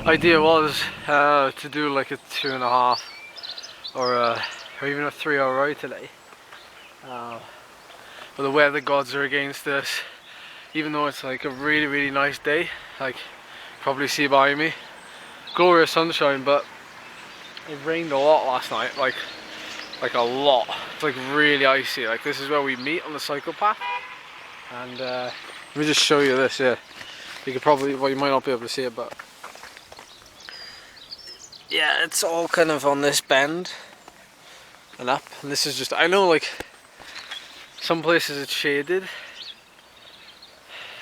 idea was to do like a 2.5 or even a 3-hour ride today. But the weather gods are against us, even though it's like a really nice day. Like you probably see behind me, glorious sunshine, but it rained a lot last night, like a lot. It's like really icy. Like this is where we meet on the cycle path, and let me just show you this. Yeah, you could probably, well, you might not be able to see it, but yeah, it's all kind of on this bend and up, and this is just, I know like some places it's shaded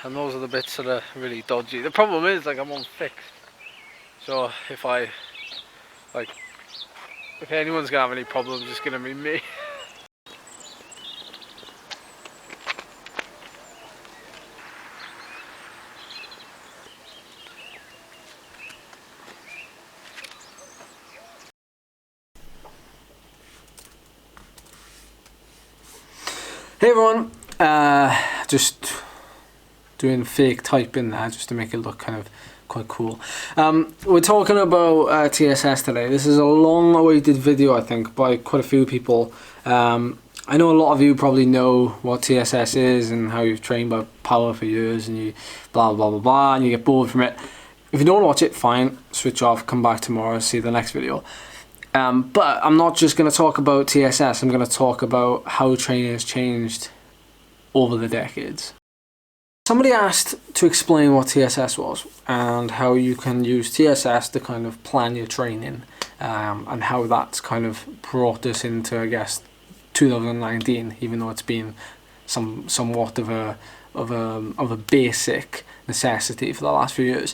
and those are the bits that are really dodgy. The problem is, like, I'm on fixed, so if anyone's gonna have any problems, it's gonna be me. Hey everyone, just doing fake typing there just to make it look kind of quite cool. We're talking about TSS today. This is a long awaited video, I think, by quite a few people. I know a lot of you probably know what TSS is and how you've trained by power for years and you blah blah blah blah and you get bored from it. If you don't watch it, fine, switch off, come back tomorrow, see the next video. But I'm not just going to talk about TSS, I'm going to talk about how training has changed over the decades. Somebody asked to explain what TSS was and how you can use TSS to kind of plan your training, and how that's kind of brought us into, I guess, 2019, even though it's been somewhat of a basic necessity for the last few years.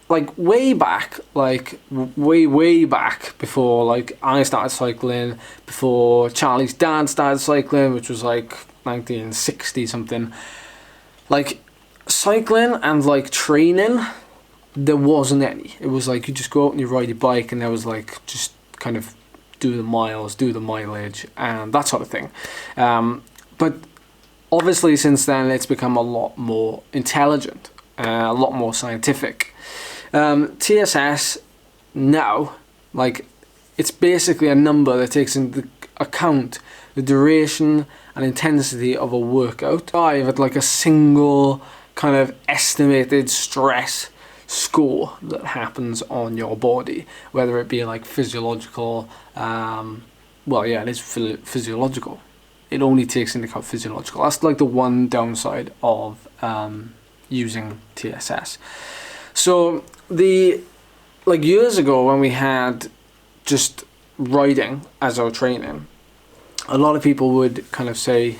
Like way back, like way back before like I started cycling, before Charlie's dad started cycling, which was like 1960 something, like cycling and like training, there wasn't any. It was like you just go out and you ride your bike, and there was like just kind of do the miles, do the mileage and that sort of thing. But obviously since then it's become a lot more intelligent, a lot more scientific. TSS now, like, it's basically a number that takes into account the duration and intensity of a workout. Arrive at like a single kind of estimated stress score that happens on your body, whether it be like physiological, well yeah, it is physiological. It only takes into account physiological. That's like the one downside of using TSS. So like years ago when we had just riding as our training, a lot of people would kind of say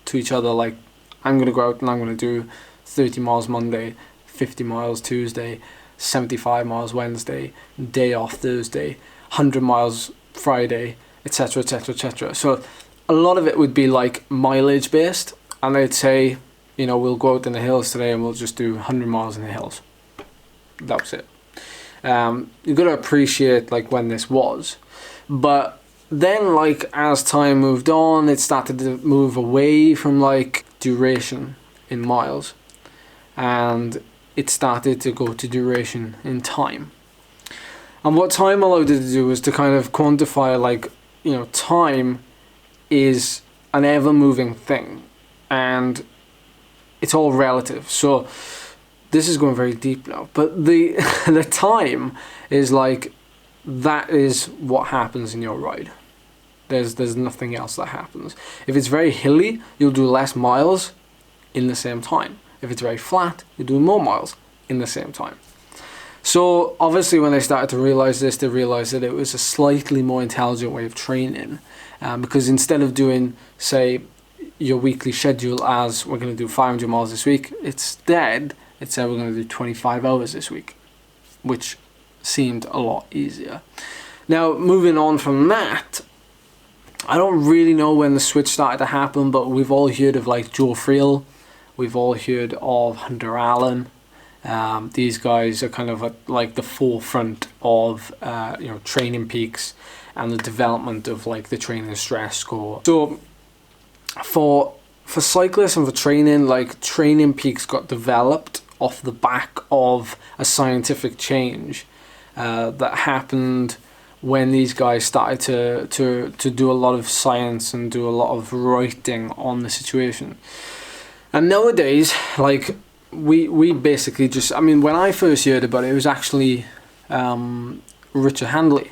to each other like, I'm going to go out and I'm going to do 30 miles Monday, 50 miles Tuesday, 75 miles Wednesday, day off Thursday, 100 miles Friday, etc, etc, etc. So a lot of it would be like mileage based, and they'd say, you know, we'll go out in the hills today and we'll just do 100 miles in the hills. That was it. You've got to appreciate like when this was. But then like as time moved on, it started to move away from like duration in miles, and it started to go to duration in time. And what time allowed it to do was to kind of quantify, like, you know, time is an ever moving thing and it's all relative. So this is going very deep now, but the the time is like, that is what happens in your ride. There's nothing else that happens. If it's very hilly, you'll do less miles in the same time. If it's very flat, you do more miles in the same time. So obviously when they started to realize this, they realized that it was a slightly more intelligent way of training, because instead of doing, say, your weekly schedule as we're going to do 500 miles this week, instead it said we're going to do 25 hours this week, which seemed a lot easier. Now moving on from that, I don't really know when the switch started to happen, but we've all heard of like Joe Friel, we've all heard of Hunter Allen. These guys are kind of at like the forefront of you know, training peaks and the development of like the training stress score. So for cyclists and for training, like training peaks got developed off the back of a scientific change that happened when these guys started to do a lot of science and do a lot of writing on the situation. And nowadays, like, we basically just, I mean, when I first heard about it, it was actually Richard Handley,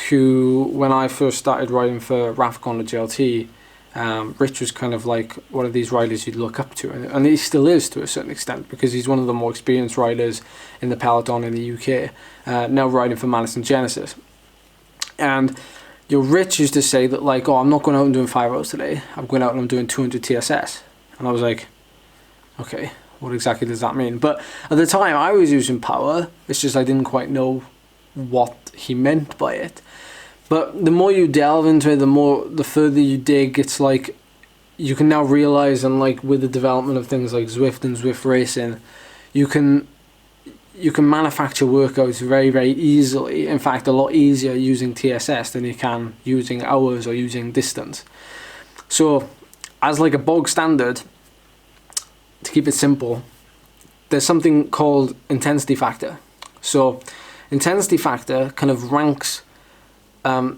who, when I first started riding for Laverack on the GLT, Rich was kind of like one of these riders you'd look up to, and he still is to a certain extent, because he's one of the more experienced riders in the peloton in the UK, now riding for Madison Genesis. And Rich used to say that, like, oh, I'm not going out and doing 5 hours today, I'm going out and I'm doing 200 TSS. And I was like, okay, what exactly does that mean? But at the time I was using power, it's just I didn't quite know what he meant by it. But the more you delve into it, the further you dig, it's like you can now realize, and like with the development of things like Zwift and Zwift Racing, you can manufacture workouts very, very easily. In fact, a lot easier using TSS than you can using hours or using distance. So as like a bog standard, to keep it simple, there's something called intensity factor. So intensity factor kind of ranks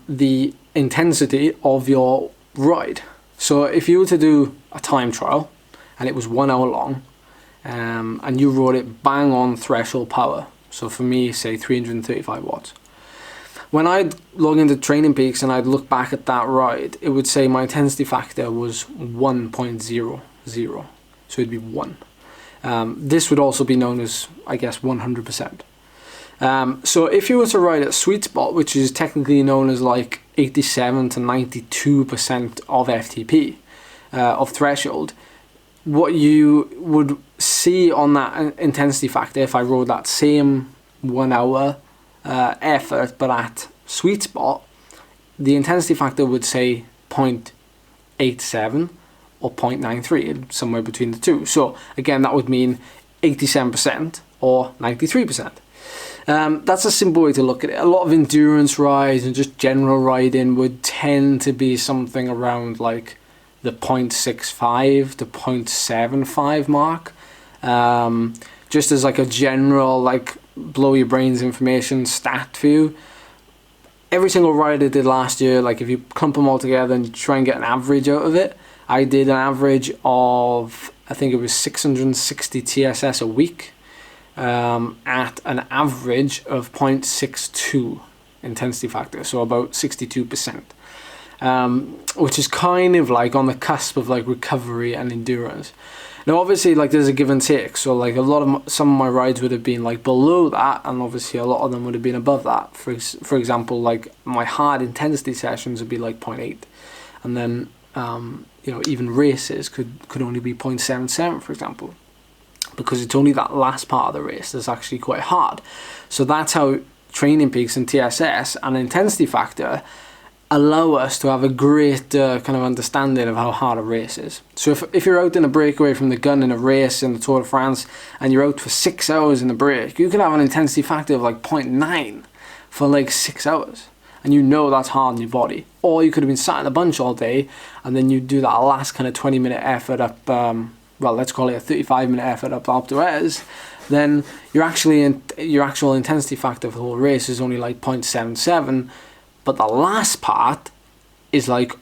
the intensity of your ride. So if you were to do a time trial and it was 1 hour long, and you rode it bang on threshold power, so for me, say 335 watts, when I'd log into Training Peaks and I'd look back at that ride, it would say my intensity factor was 1.00, so it'd be 1. This would also be known as, I guess, 100%. So if you were to ride at sweet spot, which is technically known as like 87 to 92% of FTP, of threshold, what you would see on that intensity factor, if I rode that same 1 hour effort but at sweet spot, the intensity factor would say 0.87 or 0.93, somewhere between the two. So again, that would mean 87% or 93%. That's a simple way to look at it. A lot of endurance rides and just general riding would tend to be something around like the 0.65 to 0.75 mark. Just as like a general, like, blow your brains information stat for you. Every single ride I did last year, like if you clump them all together and try and get an average out of it, I did an average of, I think it was 660 TSS a week, at an average of 0.62 intensity factor, so about 62%, which is kind of like on the cusp of like recovery and endurance. Now obviously, like, there's a give and take, so like some of my rides would have been like below that, and obviously a lot of them would have been above that. For example, like my hard intensity sessions would be like 0.8, and then even races could only be 0.77, for example, because it's only that last part of the race that's actually quite hard. So that's how Training Peaks and TSS and intensity factor allow us to have a great kind of understanding of how hard a race is. So if you're out in a breakaway from the gun in a race in the Tour de France and you're out for 6 hours in the break, you can have an intensity factor of like 0.9 for like 6 hours, and you know that's hard on your body. Or you could have been sat in a bunch all day and then you do that last kind of 20-minute effort up, well, let's call it a 35-minute effort up Alpe d'Huez, then your actual intensity factor for the whole race is only like 0.77, but the last part is like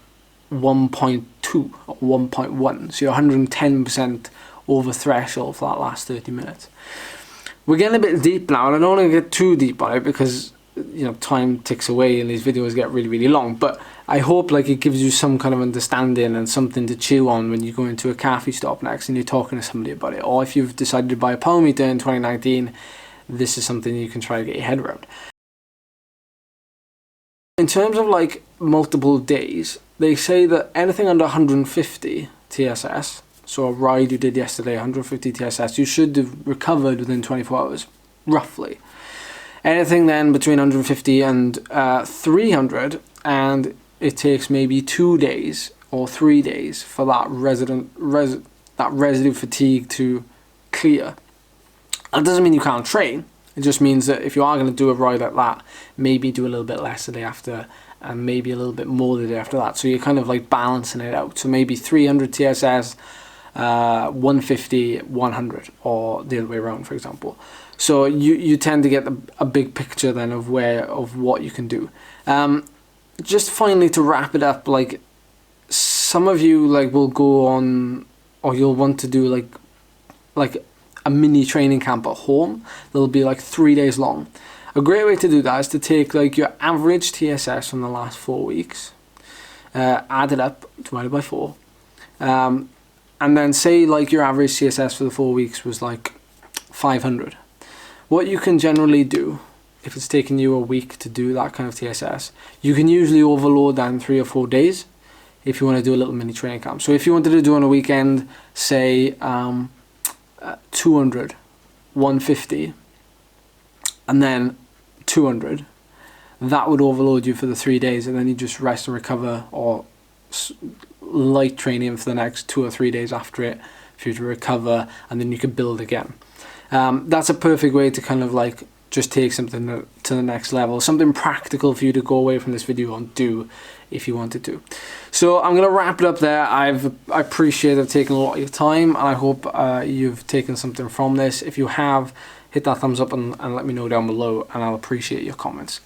1.2 or 1.1, so you're 110% over threshold for that last 30 minutes. We're getting a bit deep now, and I don't want to get too deep on it because time ticks away and these videos get really, really long, but I hope like it gives you some kind of understanding and something to chew on when you go into a coffee stop next and you're talking to somebody about it, or if you've decided to buy a power meter in 2019, this is something you can try to get your head around. In terms of like multiple days, they say that anything under 150 TSS, so a ride you did yesterday, 150 TSS, you should have recovered within 24 hours, roughly. Anything then between 150 and 300, and it takes maybe 2 days or 3 days for that residue fatigue to clear. That doesn't mean you can't train. It just means that if you are going to do a ride like that, maybe do a little bit less the day after and maybe a little bit more the day after that. So you're kind of like balancing it out. So maybe 300 TSS 150, 100, or the other way around, for example. So you tend to get a big picture then of what you can do. Just finally, to wrap it up, like, some of you like will go on, or you'll want to do like a mini training camp at home. That'll be like 3 days long. A great way to do that is to take like your average TSS from the last 4 weeks, add it up, divided by 4, and then say like your average TSS for the 4 weeks was like 500. What you can generally do, if it's taking you a week to do that kind of TSS, you can usually overload that in 3 or 4 days if you want to do a little mini training camp. So if you wanted to do on a weekend, say 200, 150, and then 200, that would overload you for the 3 days, and then you just rest and recover, or light training for the next 2 or 3 days after it for you to recover, and then you can build again. That's a perfect way to kind of like just take something to the next level, something practical for you to go away from this video and do if you wanted to. So I'm gonna wrap it up there. I appreciate I've taken a lot of your time, and I hope you've taken something from this. If you have, hit that thumbs up and let me know down below, and I'll appreciate your comments.